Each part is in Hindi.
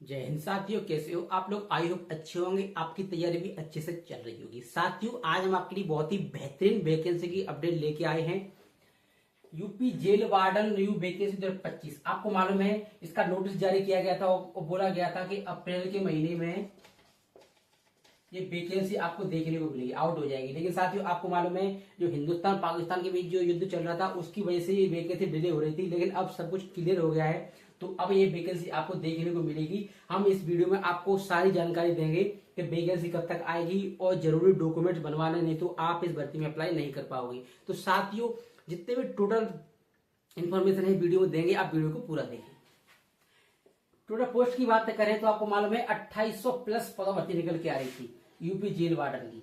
जय हिंद साथियों, कैसे हो आप लोग। आई होप अच्छे होंगे, आपकी तैयारी भी अच्छे से चल रही होगी। साथियों, आज हम आपके लिए बहुत ही बेहतरीन वैकेंसी की अपडेट लेके आए हैं। UP jail warden new vacancy 2025। आपको मालूम है इसका नोटिस जारी किया गया था और बोला गया था कि अप्रैल के महीने में ये वैकेंसी आपको देखने को मिलेगी, आउट हो जाएगी। लेकिन साथियों, आपको मालूम है जो हिंदुस्तान पाकिस्तान के बीच जो युद्ध चल रहा था उसकी वजह से ये वैकेंसी डिले हो रही थी, लेकिन अब सब कुछ क्लियर हो गया है। तो अब ये वैकेंसी आपको देखने को मिलेगी। हम इस वीडियो में आपको सारी जानकारी देंगे कि वैकेंसी कब तक आएगी और जरूरी डॉक्यूमेंट्स बनवाने, नहीं तो आप इस भर्ती में अप्लाई नहीं कर पाओगे। तो साथियों, जितने भी टोटल इन्फॉर्मेशन है वीडियो में देंगे, आप वीडियो को पूरा देखिए। टोटल पोस्ट की बात करें तो आपको मालूम है 2800 प्लस पदों भर्ती निकल के आ रही थी यूपी जेल वार्डन की।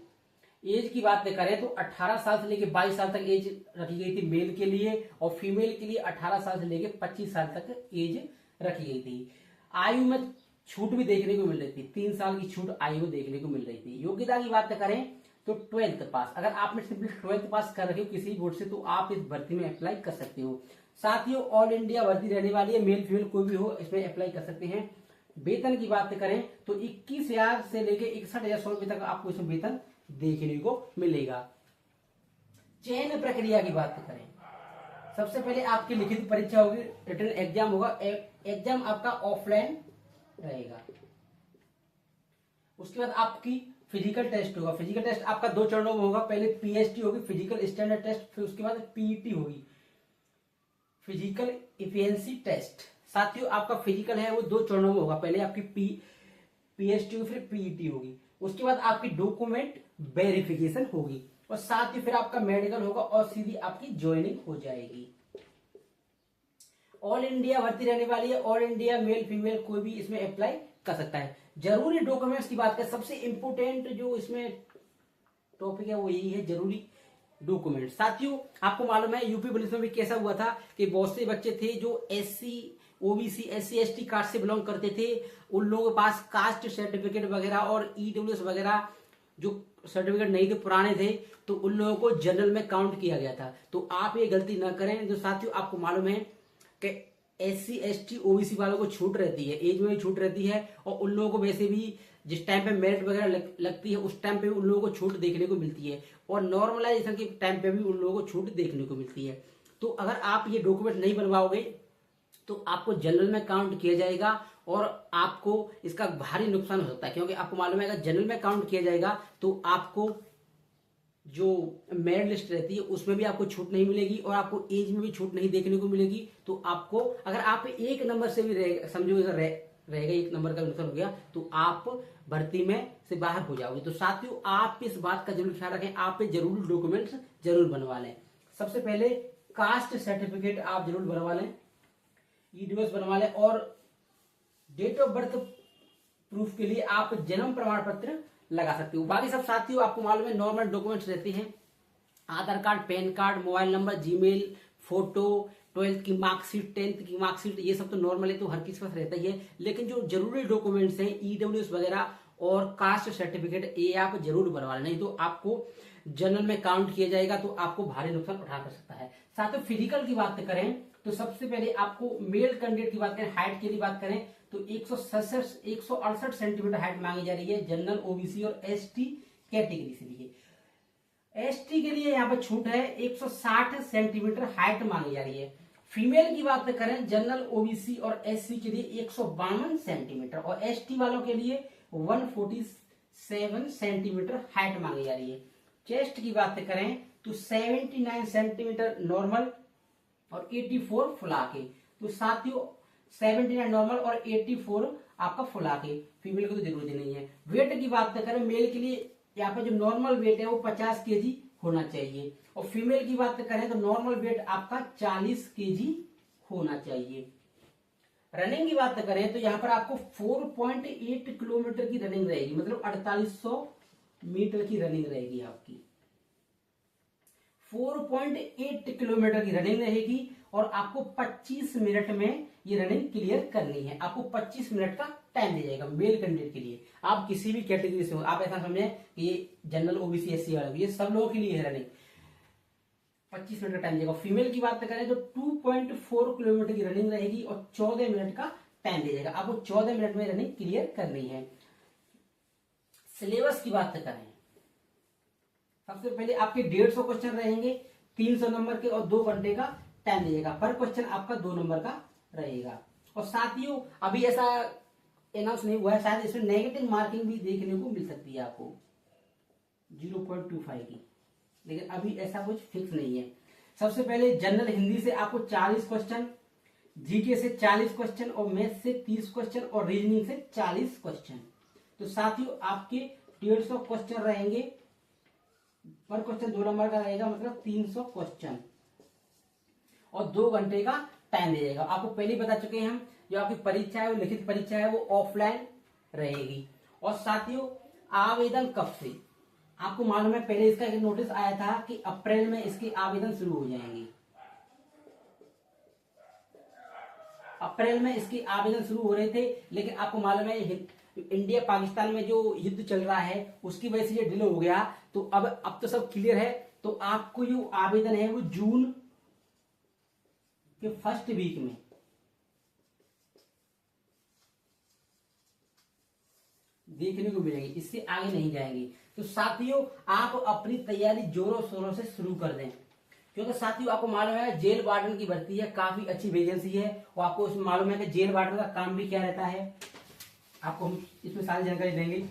एज की बात करें तो 18 साल से लेकर 22 साल तक एज रखी गई थी मेल के लिए, और फीमेल के लिए 18 साल से लेकर 25 साल तक एज रखी गई थी। आयु में छूट भी देखने को मिल रही थी, 3 साल की छूट आयु में देखने को मिल रही थी। योग्यता की बात करें तो 12th पास, अगर आपने सिंपली 12th पास कर रखे हो किसी बोर्ड से तो आप इस भर्ती में अप्लाई कर सकते हो। साथियों, ऑल इंडिया भर्ती रहने वाली है, मेल फीमेल कोई भी हो इसमें अप्लाई कर सकते हैं। वेतन की बात करें तो 21,000 से लेकर 61,100 रुपए तक आपको इसमें वेतन देखने को मिलेगा। चयन प्रक्रिया की बात करें, सबसे पहले आपकी लिखित परीक्षा होगी, रिटन एग्जाम होगा। एग्जाम आपका ऑफलाइन रहेगा। उसके बाद आपकी फिजिकल टेस्ट होगा। फिजिकल टेस्ट आपका 2 चरणों में होगा। पहले पीएसटी होगी, फिजिकल स्टैंडर्ड टेस्ट, फिर उसके बाद पीईटी होगी, फिजिकल इफिशिएंसी टेस्ट। साथियों, आपका फिजिकल है वो 2 चरणों में होगा। पहले आपकी पीएसटी होगी, फिर पीईटी होगी। उसके बाद आपकी डॉक्यूमेंट वेरिफिकेशन होगी, और साथ ही फिर आपका मेडिकल होगा, और सीधी आपकी ज्वाइनिंग हो जाएगी। ऑल इंडिया भर्ती रहने वाली है। ऑल इंडिया मेल फीमेल कोई भी इसमें अप्लाई कर सकता है। जरूरी डॉक्यूमेंट्स की बात करें, सबसे इंपोर्टेंट जो इसमें टॉपिक है वो यही है, जरूरी डॉक्यूमेंट। साथियों, आपको मालूम है यूपी पुलिस में भी कैसा हुआ था कि बहुत से बच्चे थे जो SC OBC SC ST caste से बिलोंग करते थे। उन लोगों के पास कास्ट सर्टिफिकेट वगैरह और ईडब्ल्यूएस वगैरह जो सर्टिफिकेट नहीं थे, पुराने थे, तो उन लोगों को जनरल में काउंट किया गया था। तो आप ये गलती न करें। जो साथियों, आपको मालूम है कि एससी एसटी ओबीसी वालों को छूट रहती है, एज में भी छूट रहती है, और उन लोगों को वैसे भी जिस टाइम पे मेरिट वगैरह लगती है उस टाइम पे भी उन लोगों को छूट देखने को मिलती है, और नॉर्मलाइजेशन के टाइम पे भी उन लोगों को छूट देखने को मिलती है। तो अगर आप ये डॉक्यूमेंट नहीं बनवाओगे तो आपको जनरल में काउंट किया जाएगा, और आपको इसका भारी नुकसान हो सकता है। क्योंकि आपको मालूम है अगर जनरल में काउंट किया जाएगा तो आपको जो मेरिट लिस्ट रहती है उसमें भी आपको छूट नहीं मिलेगी, और आपको एज में भी छूट नहीं देखने को मिलेगी। तो आपको अगर आप एक नंबर से भी समझो रहेगा, एक नंबर का नुकसान हो गया तो आप भर्ती में से बाहर हो जाओगे। तो साथियों, आप इस बात का जरूर ख्याल रखें, आप जरूर डॉक्यूमेंट्स जरूर बनवा लें। सबसे पहले कास्ट सर्टिफिकेट आप जरूर बनवा लें, ईडब्ल्यूएस बनवा लें, और डेट ऑफ बर्थ प्रूफ के लिए आप जन्म प्रमाण पत्र लगा सकते हो। बाकी सब साथियों, आपको मालूम है नॉर्मल डॉक्यूमेंट्स रहते हैं, Aadhaar card, PAN card, mobile number, Gmail, photo, 12th की मार्कशीट, 10th की मार्कशीट, ये सब तो नॉर्मल है, तो हर किसी के पास रहता ही है। लेकिन जो जरूरी डॉक्यूमेंट्स हैं, ईडब्ल्यूएस वगैरह और कास्ट सर्टिफिकेट, ये आप जरूर बनवा लें, नहीं तो आपको जनरल में काउंट किया जाएगा, तो आपको भारी नुकसान उठा कर सकता है। साथ ही फिजिकल की बात करें तो सबसे पहले आपको मेल कैंडिडेट की बात करें, हाइट के लिए बात करें तो 168 सेंटीमीटर हाइट मांगी जा रही है जनरल, ओबीसी और एसटी कैटेगरी से लिए। एसटी के लिए यहाँ पर छूट है, 160 सेंटीमीटर हाइट मांगी जा रही है। फीमेल की बात करें जनरल, ओबीसी और एससी के लिए 152 सेंटीमीटर, और एसटी वालों के लिए 147 सेंटीमीटर हाइट मांगी जा रही है। चेस्ट की बात करें तो 79 सेंटीमीटर नॉर्मल और 84 फुला के। तो साथियों, 79 नॉर्मल और 84 आपका फुला के। फीमेल को तो जरूरत नहीं है। वेट की बात करें, मेल के लिए यहाँ पे जो नॉर्मल वेट है वो 50 केजी होना चाहिए, और फीमेल की बात करें तो नॉर्मल वेट आपका 40 केजी होना चाहिए। रनिंग की बात करें तो यहाँ पर आपको 4.8 किलोमीटर की रनिंग रहेगी, मतलब 4800 मीटर की रनिंग रहेगी आपकी। 4.8 किलोमीटर की रनिंग रहेगी, और आपको 25 मिनट में ये रनिंग क्लियर करनी है। आपको 25 मिनट का टाइम दिया जाएगा मेल कैंडिडेट के लिए। आप किसी भी कैटेगरी से हो, आप ऐसा समझें कि ये जनरल, ओबीसी, एससी वाले, ये सब लोगों के लिए है रनिंग। 25 मिनट का टाइम देगा। फीमेल की बात करें तो 2.4 किलोमीटर की रनिंग रहेगी, और 14 मिनट का टाइम दिया जाएगा। आपको 14 मिनट में रनिंग क्लियर करनी है। सिलेबस की बात करें, सबसे पहले आपके 150 क्वेश्चन रहेंगे, 300 नंबर के, और 2 घंटे का टाइम दिएगा। पर क्वेश्चन आपका 2 नंबर का रहेगा। और साथियों अभी ऐसा अनाउंस नहीं हुआ है, शायद इसमें नेगेटिव मार्किंग भी देखने को मिल सकती है आपको 0.25 की, लेकिन अभी ऐसा कुछ फिक्स नहीं है। सबसे पहले जनरल हिंदी से आपको 40 क्वेश्चन, जीके से 40 क्वेश्चन, और मैथ से 30 क्वेश्चन, और रीजनिंग से 40 क्वेश्चन। तो साथियों आपके 150 क्वेश्चन रहेंगे, पर क्वेश्चन 2 नंबर का रहेगा, मतलब 300 क्वेश्चन, और 2 घंटे का टाइम दिया जाएगा। आपको पहले ही बता चुके हैं हम, जो आपकी परीक्षा है वो लिखित परीक्षा है, वो ऑफलाइन रहेगी। और साथियों आवेदन कब से, आपको मालूम है पहले इसका एक नोटिस आया था कि अप्रैल में इसके आवेदन शुरू हो जाएंगे। अप्रैल में इसके आवेदन शुरू हो रहे थे, लेकिन आपको मालूम है इंडिया पाकिस्तान में जो युद्ध चल रहा है उसकी वजह से ये डिले हो गया। तो अब तो सब क्लियर है। तो आपको जो आवेदन है वो जून के फर्स्ट वीक में देखने को मिलेंगे, इससे आगे नहीं जाएंगे। तो साथियों आप अपनी तैयारी जोरों शोरों से शुरू कर दें, क्योंकि साथियों आपको मालूम है जेल वार्डन की भर्ती है, काफी अच्छी वैकेंसी है। और आपको उसमें मालूम है कि जेल वार्डन का काम भी क्या रहता है, आपको हम इसमें सारी जानकारी देंगे।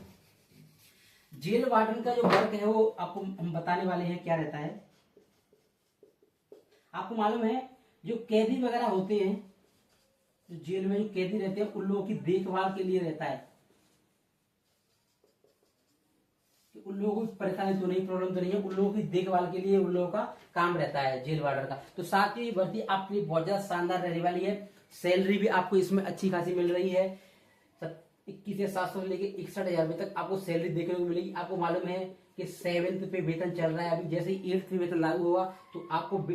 जेल वार्डन का जो वर्क है वो आपको हम बताने वाले हैं क्या रहता है। आपको मालूम है जो कैदी वगैरह होते हैं, जो जेल में जो कैदी रहते हैं, उन लोगों की देखभाल के लिए रहता है कि उन लोगों को परेशानी तो नहीं, प्रॉब्लम तो नहीं है, उन लोगों की देखभाल के लिए उन लोगों का काम रहता है जेल वार्डन का। तो साथ ही भर्ती आपके लिए बहुत ज्यादा शानदार रहने वाली है। सैलरी भी आपको इसमें अच्छी खासी मिल रही है, 21,700 से लेके 61,000 रुपए तक आपको सैलरी देखने को मिलेगी। आपको मालूम है कि 7th पे वेतन चल रहा है, अभी जैसे ही 8th पे वेतन लागू हुआ तो आपको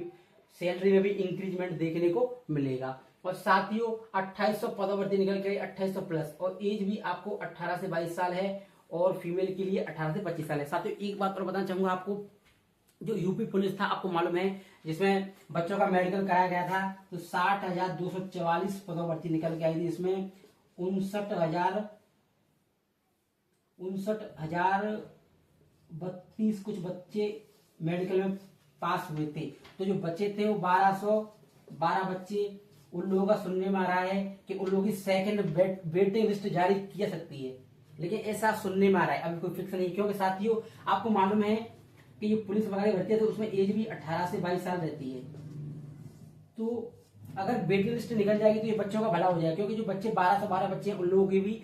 सैलरी में भी इंक्रीजमेंट देखने को मिलेगा। और साथियों 2800 पदों निकल गई, 2800 प्लस, और एज भी आपको 18 से 22 साल है, और फीमेल के लिए 18 से 25 साल है। साथियों एक बात और बताना चाहूंगा आपको, जो यूपी पुलिस था आपको मालूम है जिसमें बच्चों का मेडिकल कराया गया था, तो 60,244 पदों भर्ती निकल के आई थी। इसमें 59,032 कुछ बच्चे मेडिकल में पास हुए थे। तो जो बच्चे थे वो 1212 बच्चे। उन लोगों का सुनने में आ रहा है कि उन लोगों की सेकंड वेटिंग लिस्ट जारी की जा सकती है, लेकिन ऐसा सुनने में आ रहा है, अभी कोई फिक्स नहीं। क्योंकि साथियों आपको मालूम है कि ये पुलिस वगैरह भर्ती है तो उसमें एज भी 18 से 22 साल रहती है। तो अगर वेटिंग लिस्ट निकल जाएगी तो ये बच्चों का भला हो जाएगा, क्योंकि जो बच्चे 1212 बच्चे हैं उन लोगों की भी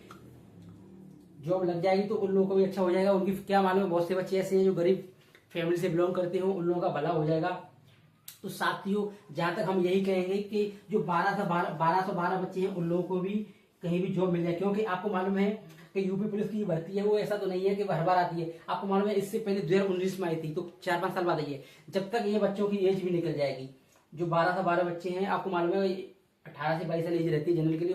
जॉब लग जाएगी, तो उन लोगों को भी अच्छा हो जाएगा। उनकी क्या मालूम है बहुत से बच्चे ऐसे हैं जो गरीब फैमिली से बिलोंग करते हो, उन लोगों का भला हो जाएगा। तो साथियों जहां तक हम यही कहेंगे कि जो 1212 बच्चे हैं उन लोगों को भी कहीं भी जॉब मिल जाए, क्योंकि आपको मालूम है कि यूपी पुलिस की भर्ती है वो ऐसा तो नहीं है कि हर बार आती है। आपको मालूम है इससे पहले 2019 में आई थी, तो 4-5 साल बाद आई है। जब तक ये बच्चों की एज भी निकल जाएगी, जो 12 बच्चे हैं आपको मालूम है 18 से 22 साल एज रहती है जनरल के लिए,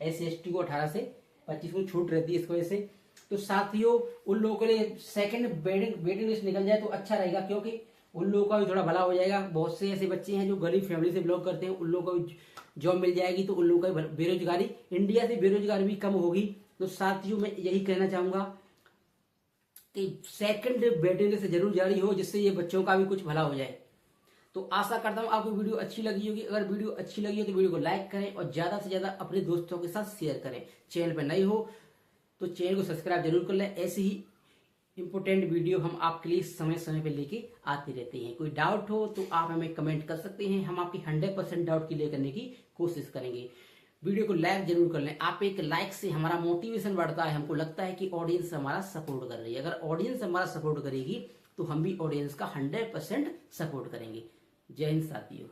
SC/ST को 18 से 25 को छूट रहती है इस वजह से। तो साथियों उन लोगों के लिए सेकंड वेटिंग लिस्ट निकल जाए तो अच्छा रहेगा, क्योंकि उन लोगों का भी थोड़ा भला हो जाएगा। बहुत से ऐसे बच्चे हैं जो गरीब फैमिली से बिलोंग करते हैं, उन लोगों को भी जॉब मिल जाएगी, तो उन लोगों का बेरोजगारी, इंडिया से बेरोजगारी भी कम होगी। तो साथियों मैं यही कहना चाहूंगा कि सेकंड वेटिंग लिस्ट जरूर जारी हो, जिससे ये बच्चों का भी कुछ भला हो जाए। तो आशा करता हूं आपको वीडियो अच्छी लगी होगी। अगर वीडियो अच्छी लगी हो तो वीडियो को लाइक करें और ज्यादा से ज्यादा अपने दोस्तों के साथ शेयर करें। चैनल पर नए हो तो चैनल को सब्सक्राइब जरूर कर लें। ऐसे ही इंपोर्टेंट वीडियो हम आपके लिए समय समय पर लेके आते रहते हैं। कोई डाउट हो तो आप हमें कमेंट कर सकते हैं, हम आपकी 100% डाउट क्लियर करने की कोशिश करेंगे। वीडियो को लाइक जरूर कर लें। आप एक लाइक से हमारा मोटिवेशन बढ़ता है, हमको लगता है कि ऑडियंस हमारा सपोर्ट कर रही है। अगर ऑडियंस हमारा सपोर्ट करेगी तो हम भी ऑडियंस का 100% सपोर्ट करेंगे। जय हिंद साथियों।